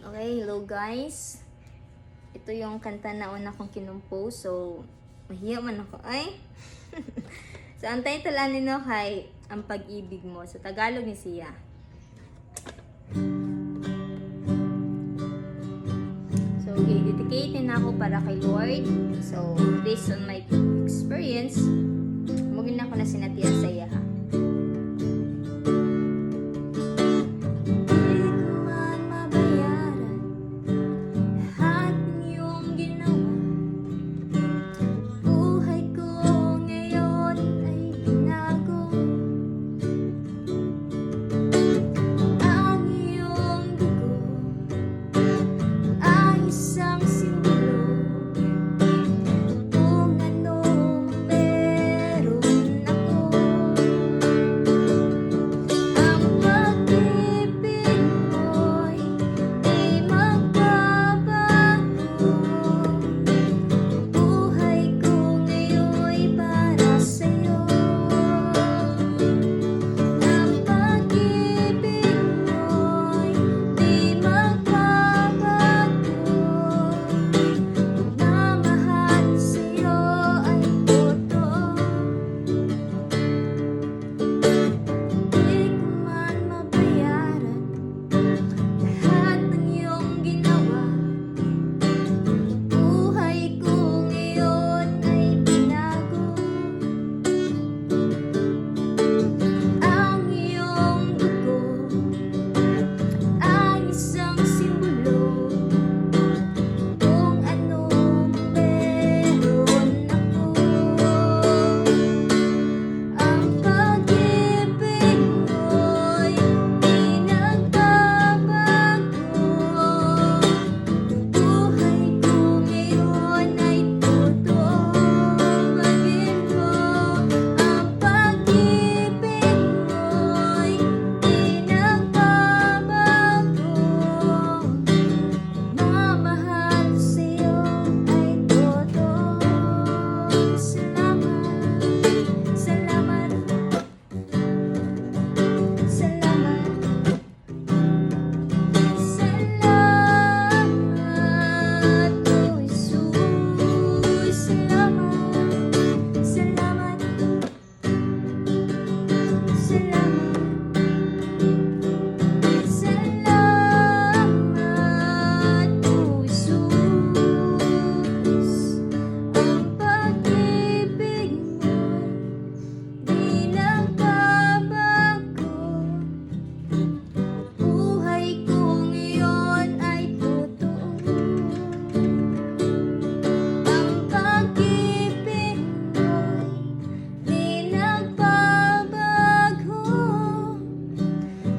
Okay, hello guys. Ito yung kanta na una kong kinumpose. So, mahiya man ako. Ay! So, ang title nino kay Ang Pag-ibig Mo. Sa Tagalog ni siya. So, i-dedicate na ako para kay Lord. So, based on my experience, mugin na ako na sinatiya sa iya ha.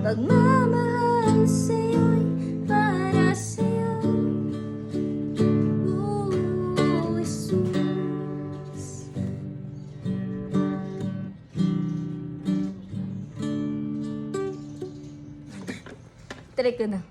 Pagmamahal sa'yo'y para sa'yo, Jesus. Try ko na.